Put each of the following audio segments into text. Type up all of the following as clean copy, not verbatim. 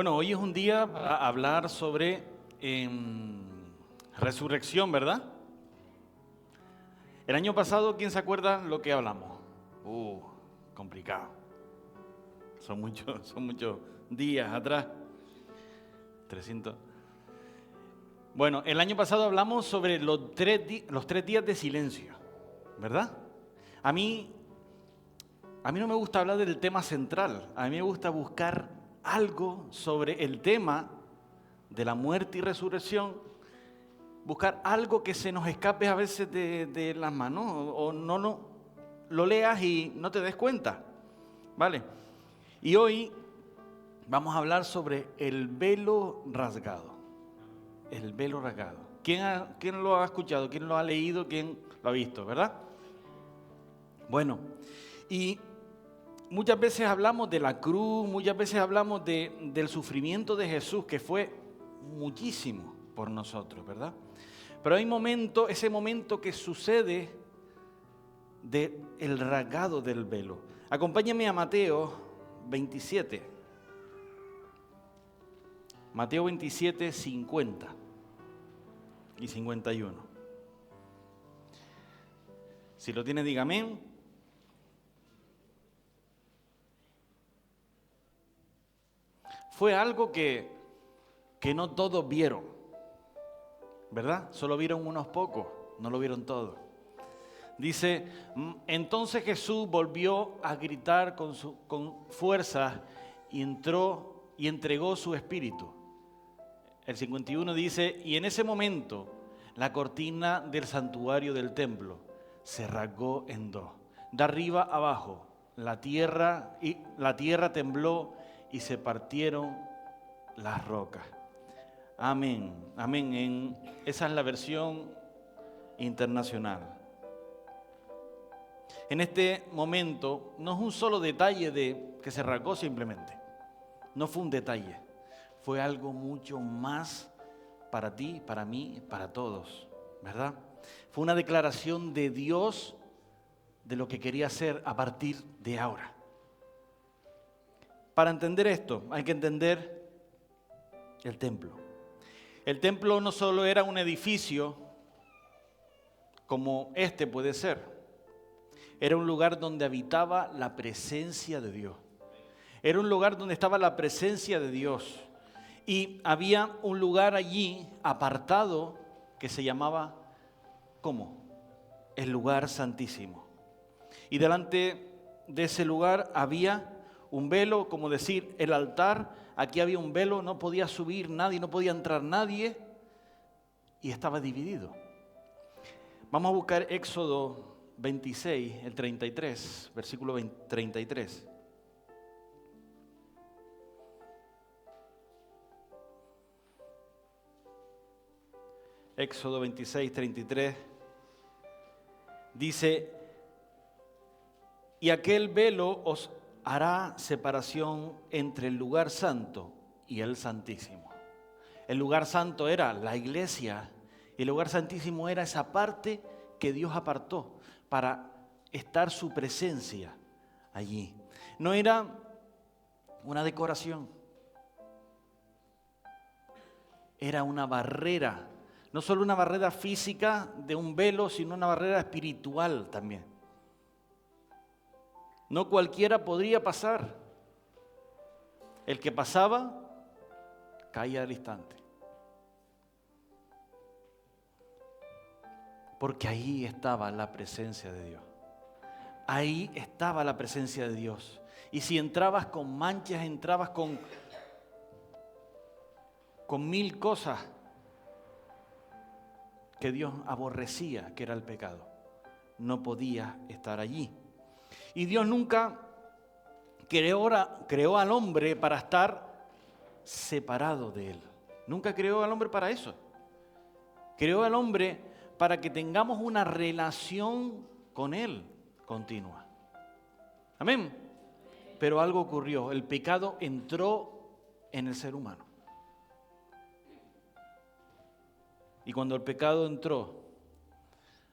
Bueno, hoy es un día para hablar sobre resurrección, ¿verdad? El año pasado, ¿quién se acuerda lo que hablamos? Complicado. Son muchos días atrás. 300. Bueno, el año pasado hablamos sobre los tres días de silencio, ¿verdad? A mí no me gusta hablar del tema central. A mí me gusta buscar algo sobre el tema de la muerte y resurrección, buscar algo que se nos escape a veces de las manos o no lo leas y no te des cuenta, ¿vale? Y hoy vamos a hablar sobre el velo rasgado. El velo rasgado. ¿Quién lo ha escuchado? ¿Quién lo ha leído? ¿Quién lo ha visto? ¿Verdad? Bueno, y muchas veces hablamos de la cruz, muchas veces hablamos del sufrimiento de Jesús, que fue muchísimo por nosotros, ¿verdad? Pero hay ese momento que sucede del rasgado del velo. Acompáñame a Mateo 27. Mateo 27, 50 y 51. Si lo tiene, dígame. Fue algo que no todos vieron, ¿verdad? Solo vieron unos pocos, no lo vieron todos. Dice, entonces Jesús volvió a gritar con fuerza y entró y entregó su espíritu. El 51 dice, y en ese momento la cortina del santuario del templo se rasgó en dos, de arriba abajo. La tierra tembló y se partieron las rocas. Amén, amén. Esa es la versión internacional. En este momento no es un solo detalle de que se rasgó simplemente. No fue un detalle. Fue algo mucho más para ti, para mí, para todos, ¿verdad? Fue una declaración de Dios de lo que quería hacer a partir de ahora. Para entender esto, hay que entender el templo. El templo no solo era un edificio como este puede ser, era un lugar donde habitaba la presencia de Dios. Era un lugar donde estaba la presencia de Dios. Y había un lugar allí apartado que se llamaba, ¿cómo? El lugar santísimo. Y delante de ese lugar había un velo, como decir, el altar. Aquí había un velo, no podía subir nadie, no podía entrar nadie. Y estaba dividido. Vamos a buscar Éxodo 26, el 33, versículo 33. Éxodo 26, 33, dice, y aquel velo os hará separación entre el lugar santo y el santísimo. El lugar santo era la iglesia y el lugar santísimo era esa parte que Dios apartó para estar su presencia allí. No era una decoración, era una barrera. No solo una barrera física de un velo, sino una barrera espiritual también. No cualquiera podría pasar. El que pasaba, caía al instante. Porque ahí estaba la presencia de Dios. Ahí estaba la presencia de Dios. Y si entrabas con manchas, entrabas con mil cosas que Dios aborrecía, que era el pecado. No podía estar allí. Y Dios nunca creó al hombre para estar separado de Él. Nunca creó al hombre para eso. Creó al hombre para que tengamos una relación con Él continua. Amén. Pero algo ocurrió. El pecado entró en el ser humano. Y cuando el pecado entró,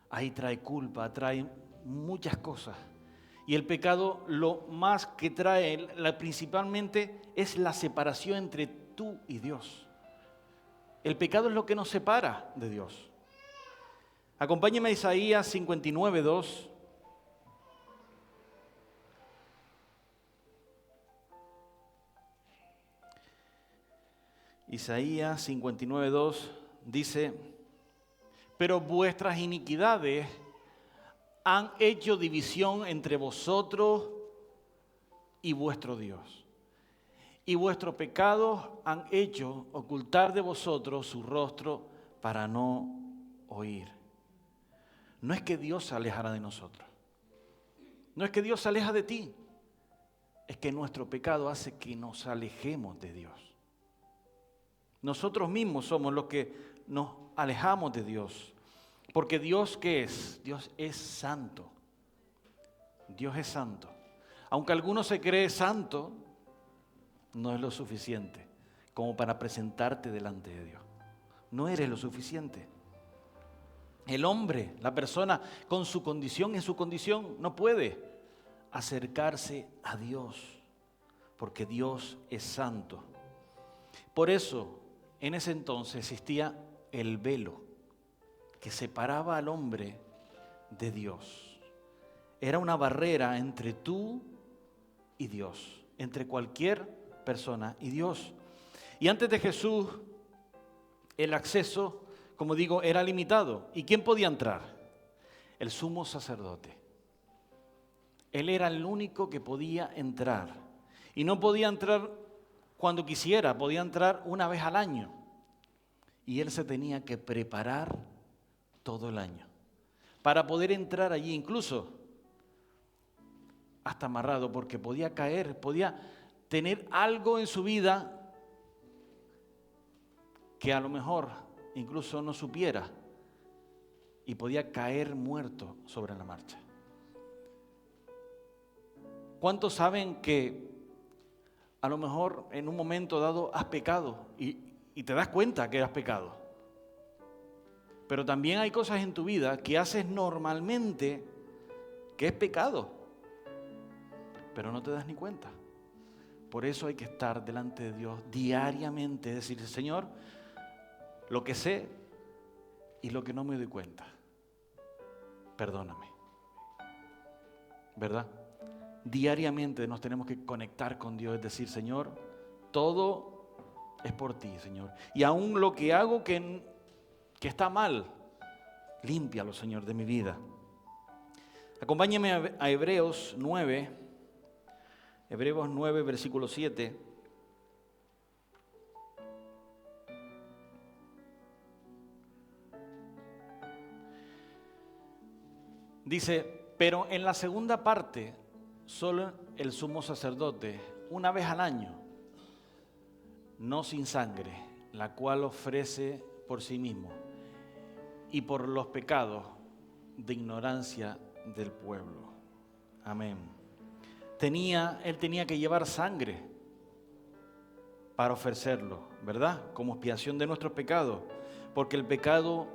ahí trae culpa, trae muchas cosas. Y el pecado lo más que trae, principalmente, es la separación entre tú y Dios. El pecado es lo que nos separa de Dios. Acompáñeme a Isaías 59:2. Isaías 59:2 dice: pero vuestras iniquidades han hecho división entre vosotros y vuestro Dios. Y vuestros pecados han hecho ocultar de vosotros su rostro para no oír. No es que Dios se alejara de nosotros. No es que Dios se aleja de ti. Es que nuestro pecado hace que nos alejemos de Dios. Nosotros mismos somos los que nos alejamos de Dios. Porque Dios, ¿qué es? Dios es santo. Dios es santo. Aunque alguno se cree santo, no es lo suficiente como para presentarte delante de Dios. No eres lo suficiente. El hombre, la persona con su condición, en su condición, no puede acercarse a Dios, porque Dios es santo. Por eso, en ese entonces existía el velo que separaba al hombre de Dios. Era una barrera entre tú y Dios, entre cualquier persona y Dios. Y antes de Jesús, el acceso, como digo, era limitado. ¿Y quién podía entrar? El sumo sacerdote. Él era el único que podía entrar. Y no podía entrar cuando quisiera, podía entrar una vez al año. Y él se tenía que preparar todo el año para poder entrar allí, incluso hasta amarrado, porque podía caer, podía tener algo en su vida que a lo mejor incluso no supiera y podía caer muerto sobre la marcha. ¿Cuántos saben que a lo mejor en un momento dado has pecado y te das cuenta que has pecado? Pero también hay cosas en tu vida que haces normalmente que es pecado, pero no te das ni cuenta. Por eso hay que estar delante de Dios diariamente, decir: Señor, lo que sé y lo que no me doy cuenta, perdóname. ¿Verdad? Diariamente nos tenemos que conectar con Dios, es decir: Señor, todo es por ti, Señor. Y aún lo que hago que está mal, límpialo, Señor, de mi vida. Acompáñame a Hebreos 9, versículo 7. Dice: pero en la segunda parte, solo el sumo sacerdote, una vez al año, no sin sangre, la cual ofrece por sí mismo y por los pecados de ignorancia del pueblo. Amén. Él tenía que llevar sangre para ofrecerlo, ¿verdad? Como expiación de nuestros pecados, porque el pecado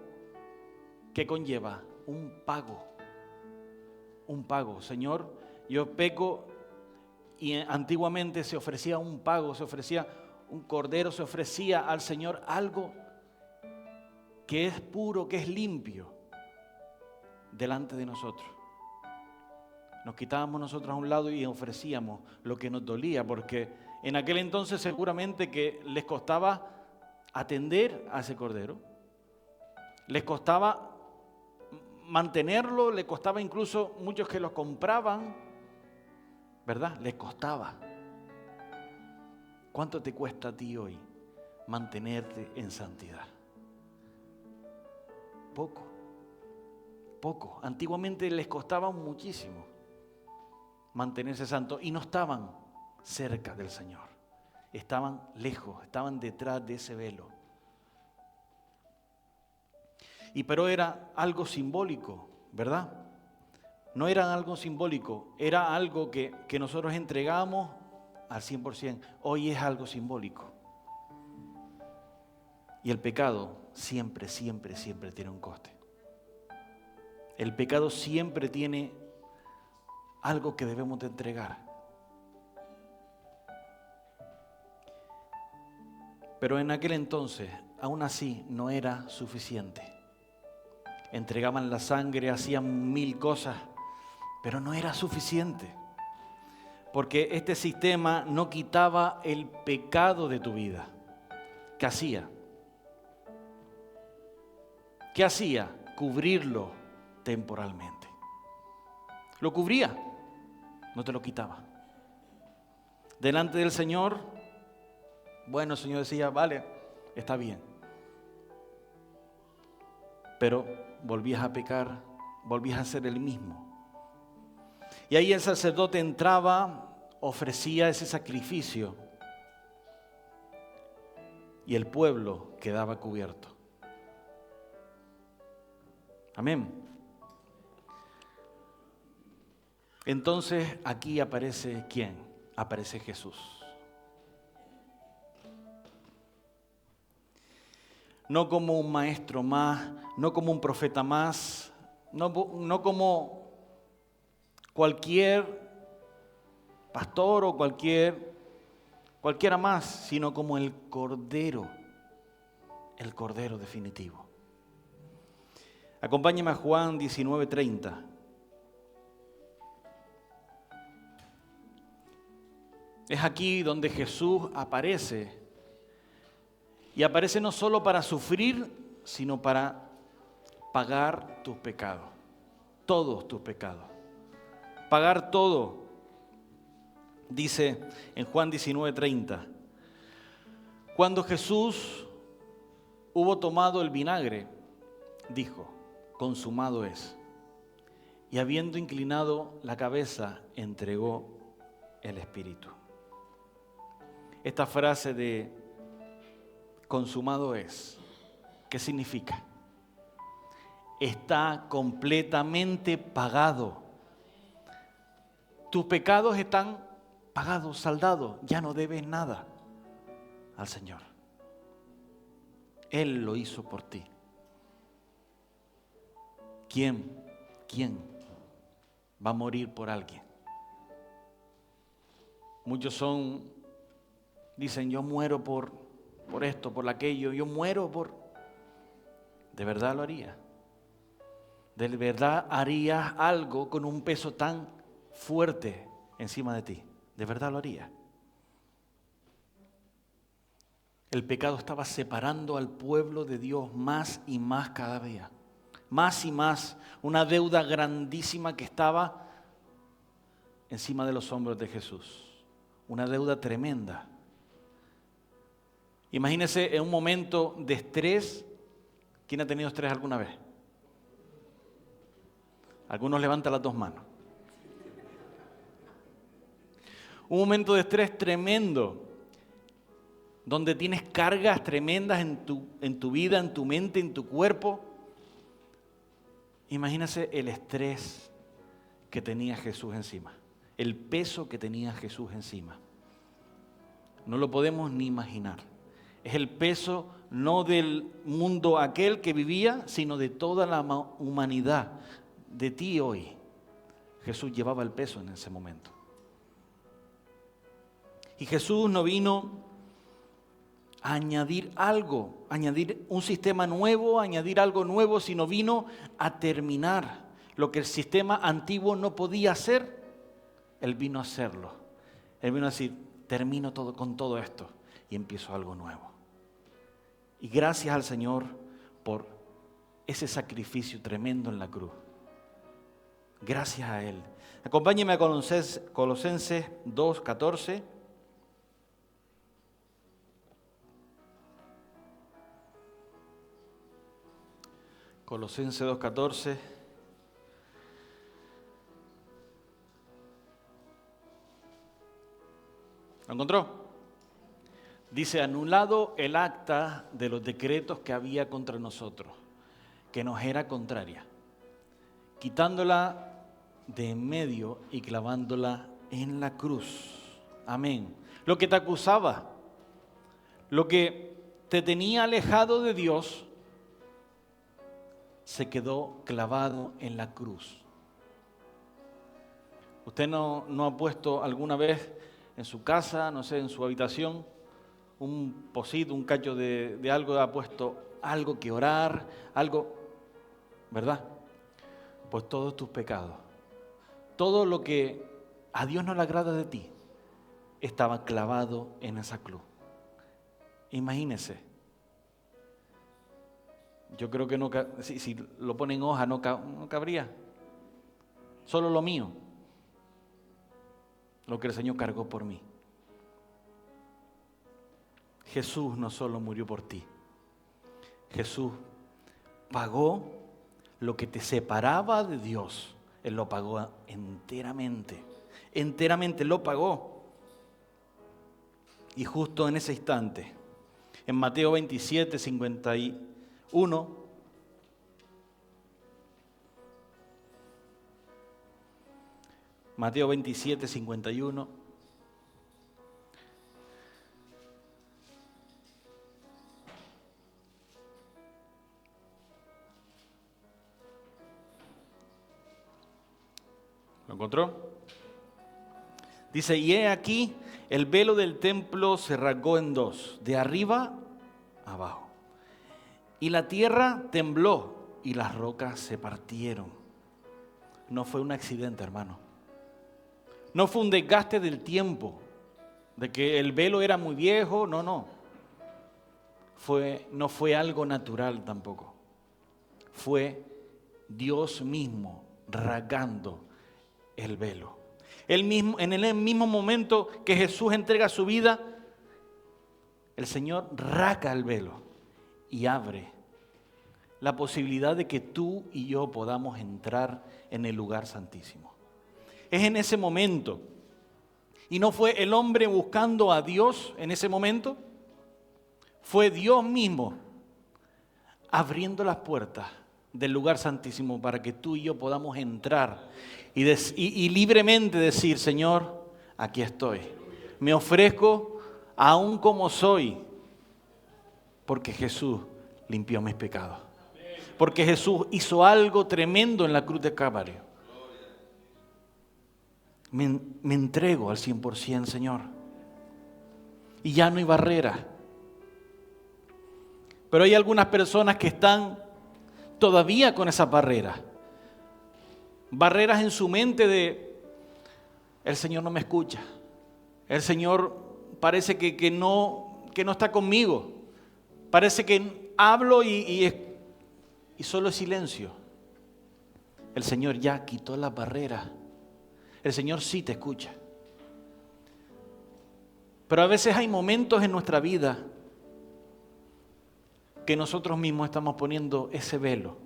que conlleva un pago. Señor, yo peco, y antiguamente se ofrecía un pago, se ofrecía un cordero, se ofrecía al Señor algo que es puro, que es limpio delante de nosotros. Nos quitábamos nosotros a un lado y ofrecíamos lo que nos dolía, porque en aquel entonces seguramente que les costaba atender a ese cordero, les costaba mantenerlo, les costaba incluso muchos que los compraban, ¿verdad? Les costaba. ¿Cuánto te cuesta a ti hoy mantenerte en santidad? Poco. Antiguamente les costaba muchísimo mantenerse santos y no estaban cerca del Señor. Estaban lejos, estaban detrás de ese velo. Pero era algo simbólico, ¿verdad? No era algo simbólico, era algo que nosotros entregamos al 100%. Hoy es algo simbólico. Y el pecado siempre tiene un coste. El pecado siempre tiene algo que debemos de entregar. Pero en aquel entonces, aún así, no era suficiente. Entregaban la sangre, hacían 1000 cosas, pero no era suficiente. Porque este sistema no quitaba el pecado de tu vida. ¿Qué hacía? ¿Qué hacía? Cubrirlo temporalmente. Lo cubría, no te lo quitaba. Delante del Señor, bueno, el Señor decía, vale, está bien. Pero volvías a pecar, volvías a ser el mismo. Y ahí el sacerdote entraba, ofrecía ese sacrificio y el pueblo quedaba cubierto. Amén. Entonces aquí aparece ¿quién? Aparece Jesús. No como un maestro más, no como un profeta más, no como cualquier pastor o cualquiera más, sino como el Cordero definitivo. Acompáñeme a Juan 19:30. Es aquí donde Jesús aparece. Y aparece no solo para sufrir, sino para pagar tus pecados. Todos tus pecados. Pagar todo. Dice en Juan 19:30. Cuando Jesús hubo tomado el vinagre, dijo, consumado es. Y habiendo inclinado la cabeza, entregó el Espíritu. Esta frase de consumado es, ¿qué significa? Está completamente pagado. Tus pecados están pagados, saldados, ya no debes nada al Señor. Él lo hizo por ti. ¿Quién va a morir por alguien? Muchos dicen, yo muero por esto, por aquello, yo muero por... ¿De verdad lo haría? ¿De verdad harías algo con un peso tan fuerte encima de ti? ¿De verdad lo haría? El pecado estaba separando al pueblo de Dios más y más cada día. Más y más. Una deuda grandísima que estaba encima de los hombros de Jesús. Una deuda tremenda. Imagínese en un momento de estrés. ¿Quién ha tenido estrés alguna vez? Algunos levantan las 2 manos. Un momento de estrés tremendo, donde tienes cargas tremendas en tu vida, en tu mente, en tu cuerpo. Imagínese el estrés que tenía Jesús encima, el peso que tenía Jesús encima. No lo podemos ni imaginar. Es el peso no del mundo aquel que vivía, sino de toda la humanidad, de ti hoy. Jesús llevaba el peso en ese momento. Y Jesús no vino a añadir algo, añadir un sistema nuevo, añadir algo nuevo, sino vino a terminar lo que el sistema antiguo no podía hacer. Él vino a hacerlo. Él vino a decir, termino con todo esto y empiezo algo nuevo. Y gracias al Señor por ese sacrificio tremendo en la cruz. Gracias a Él. Acompáñeme a Colosenses 2:14. Colosenses 2:14. ¿Lo encontró? Dice, anulado el acta de los decretos que había contra nosotros, que nos era contraria, quitándola de en medio y clavándola en la cruz. Amén. Lo que te acusaba, lo que te tenía alejado de Dios, se quedó clavado en la cruz. ¿Usted no ha puesto alguna vez en su casa, no sé, en su habitación, un posit, un cacho de algo, ha puesto algo que orar, algo, ¿verdad? Pues todos tus pecados, todo lo que a Dios no le agrada de ti, estaba clavado en esa cruz. Imagínese. Yo creo que no, si lo pone en hoja no cabría. Solo lo mío, lo que el Señor cargó por mí. Jesús no solo murió por ti, Jesús pagó lo que te separaba de Dios. Él lo pagó enteramente, enteramente lo pagó. Y justo en ese instante, en Mateo 27, 51, Mateo 27, 51, ¿lo encontró? Dice, y he aquí, el velo del templo se rasgó en dos, de arriba a abajo. Y la tierra tembló y las rocas se partieron. No fue un accidente, hermano. No fue un desgaste del tiempo, de que el velo era muy viejo, no. No fue algo natural tampoco. Fue Dios mismo rasgando el velo. En el mismo momento que Jesús entrega su vida, el Señor rasga el velo y abre la posibilidad de que tú y yo podamos entrar en el lugar santísimo. Es en ese momento. Y no fue el hombre buscando a Dios en ese momento, fue Dios mismo abriendo las puertas del lugar santísimo para que tú y yo podamos entrar y libremente decir, Señor, aquí estoy. Me ofrezco aún como soy, porque Jesús limpió mis pecados. Porque Jesús hizo algo tremendo en la cruz de Calvario. Me entrego al 100%, Señor. Y ya no hay barrera. Pero hay algunas personas que están todavía con esas barreras. Barreras en su mente de, el Señor no me escucha. El Señor parece que no está conmigo. Parece que hablo y solo es silencio. El Señor ya quitó las barreras. El Señor sí te escucha. Pero a veces hay momentos en nuestra vida que nosotros mismos estamos poniendo ese velo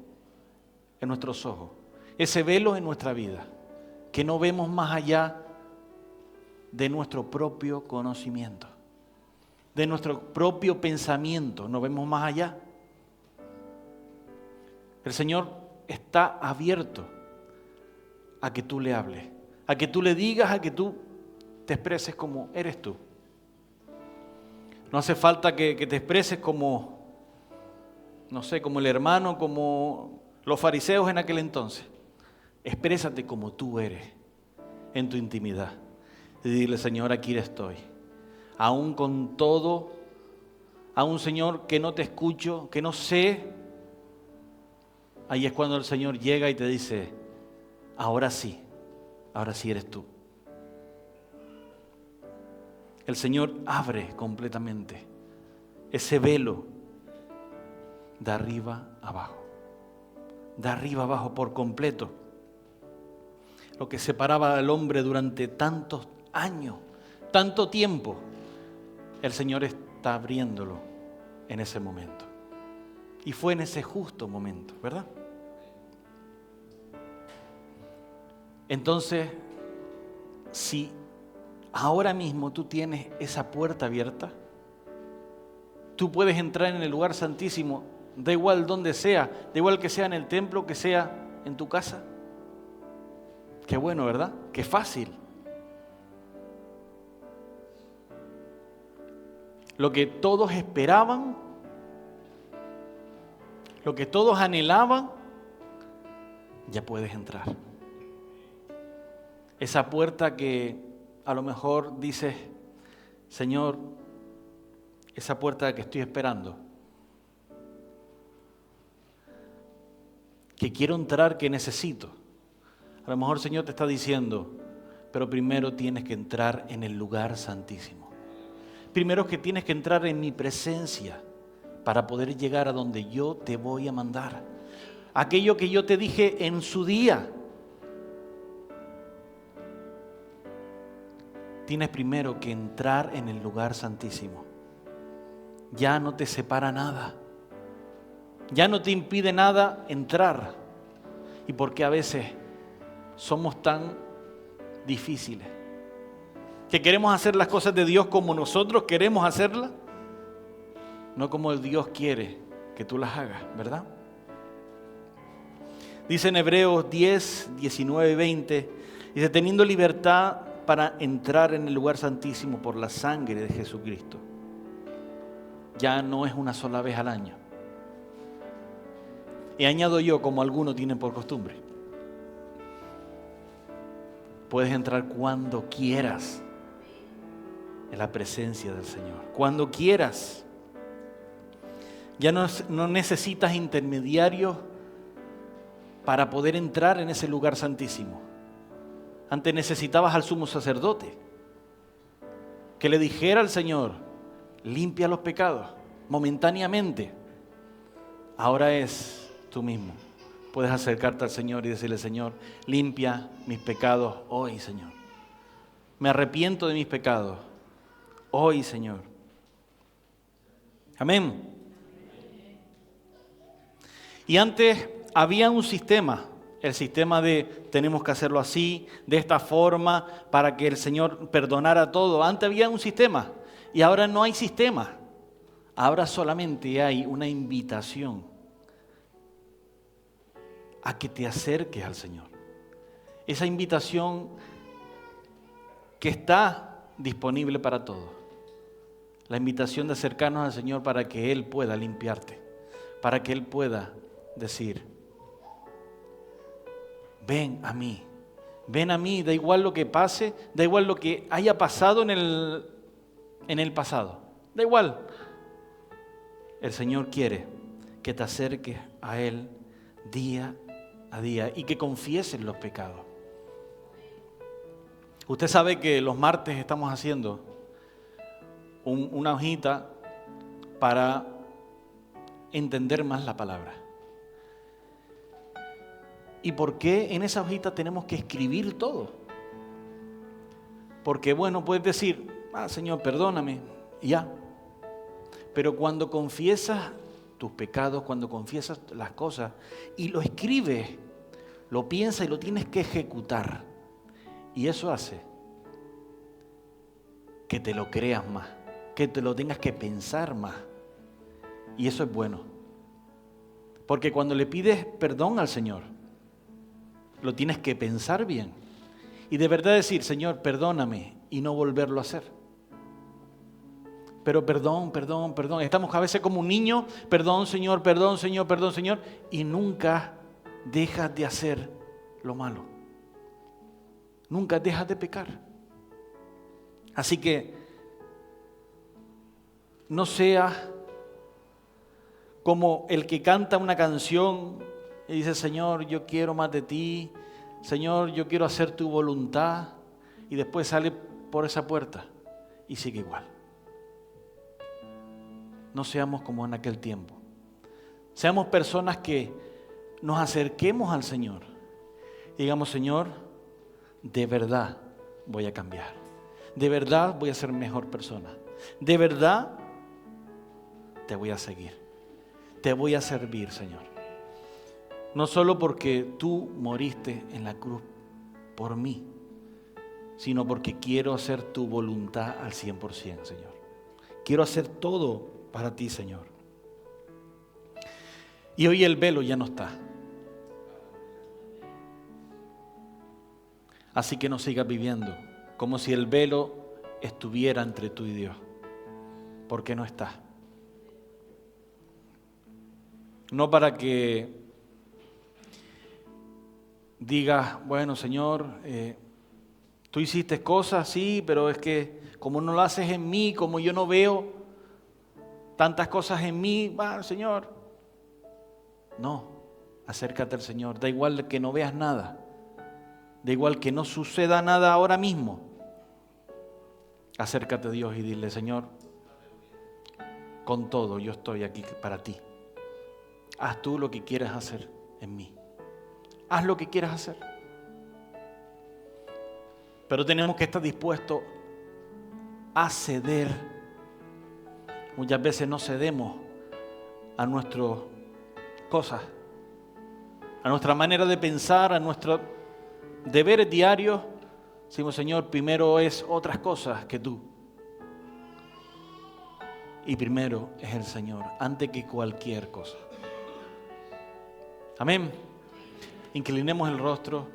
en nuestros ojos, ese velo en nuestra vida, que no vemos más allá de nuestro propio conocimiento, de nuestro propio pensamiento, no vemos más allá. El Señor está abierto a que tú le hables, a que tú le digas, a que tú te expreses como eres tú. No hace falta que te expreses como, no sé, como el hermano, como los fariseos en aquel entonces. Exprésate como tú eres en tu intimidad. Y dile, Señor, aquí estoy. Aún con todo, aún, Señor, que no te escucho, que no sé. Ahí es cuando el Señor llega y te dice, ahora sí eres tú. El Señor abre completamente ese velo de arriba abajo. De arriba abajo por completo. Lo que separaba al hombre durante tantos años, tanto tiempo, el Señor está abriéndolo en ese momento. Y fue en ese justo momento, ¿verdad? Entonces, si ahora mismo tú tienes esa puerta abierta, tú puedes entrar en el lugar santísimo, da igual donde sea, da igual que sea en el templo, que sea en tu casa. Qué bueno, ¿verdad? Qué fácil. Lo que todos esperaban, lo que todos anhelaban, ya puedes entrar. Esa puerta que a lo mejor dices, Señor, esa puerta que estoy esperando, que quiero entrar, que necesito. A lo mejor el Señor te está diciendo, pero primero tienes que entrar en el lugar santísimo. Primero que tienes que entrar en mi presencia para poder llegar a donde yo te voy a mandar. Aquello que yo te dije en su día. Tienes primero que entrar en el lugar santísimo. Ya no te separa nada. Ya no te impide nada entrar. Y porque a veces somos tan difíciles que queremos hacer las cosas de Dios como nosotros queremos hacerlas, no como el Dios quiere que tú las hagas, ¿verdad? Dice en Hebreos 10, 19 y 20, dice, teniendo libertad para entrar en el lugar santísimo por la sangre de Jesucristo. Ya no es una sola vez al año. Y añado yo, como algunos tienen por costumbre, puedes entrar cuando quieras en la presencia del Señor. Cuando quieras. Ya no necesitas intermediarios para poder entrar en ese lugar santísimo. Antes necesitabas al sumo sacerdote que le dijera al Señor, limpia los pecados momentáneamente. Ahora es tú mismo. Puedes acercarte al Señor y decirle, Señor, limpia mis pecados hoy, Señor. Me arrepiento de mis pecados hoy, Señor. Amén. Y antes había un sistema, el sistema de tenemos que hacerlo así, de esta forma, para que el Señor perdonara todo. Antes había un sistema y ahora no hay sistema. Ahora solamente hay una invitación a que te acerques al Señor. Esa invitación que está disponible para todos. La invitación de acercarnos al Señor para que Él pueda limpiarte, para que Él pueda decir, ven a mí, da igual lo que pase, da igual lo que haya pasado en el pasado, da igual. El Señor quiere que te acerques a Él día a día y que confieses los pecados. Usted sabe que los martes estamos haciendo una hojita para entender más la palabra. ¿Y por qué en esa hojita tenemos que escribir todo? Porque bueno, puedes decir, Señor, perdóname, y ya. Pero cuando confiesas tus pecados, cuando confiesas las cosas y lo escribes, lo piensas y lo tienes que ejecutar. Y eso hace que te lo creas más, que te lo tengas que pensar más. Y eso es bueno. Porque cuando le pides perdón al Señor, lo tienes que pensar bien. Y de verdad decir, Señor, perdóname, y no volverlo a hacer. Pero perdón. Estamos a veces como un niño, perdón Señor, y nunca dejas de hacer lo malo. Nunca dejas de pecar. Así que no seas como el que canta una canción y dice, Señor, yo quiero más de ti, Señor, yo quiero hacer tu voluntad, y después sale por esa puerta y sigue igual. No seamos como en aquel tiempo. Seamos personas que nos acerquemos al Señor y digamos, Señor, de verdad voy a cambiar. De verdad voy a ser mejor persona. De verdad te voy a seguir. Te voy a servir, Señor. No solo porque tú moriste en la cruz por mí, sino porque quiero hacer tu voluntad al 100%, Señor. Quiero hacer todo para ti, Señor. Y hoy el velo ya no está. Así que no sigas viviendo como si el velo estuviera entre tú y Dios, porque no está. No para que digas, bueno, Señor, tú hiciste cosas, sí, pero es que como no lo haces en mí, como yo no veo, tantas cosas en mí, Señor. No, acércate al Señor. Da igual que no veas nada. Da igual que no suceda nada ahora mismo. Acércate a Dios y dile, Señor, con todo yo estoy aquí para ti. Haz tú lo que quieras hacer en mí. Haz lo que quieras hacer. Pero tenemos que estar dispuestos a ceder. Muchas veces no cedemos a nuestras cosas, a nuestra manera de pensar, a nuestros deberes diarios. Decimos, Señor, primero es otras cosas que tú. Y primero es el Señor, antes que cualquier cosa. Amén. Inclinemos el rostro.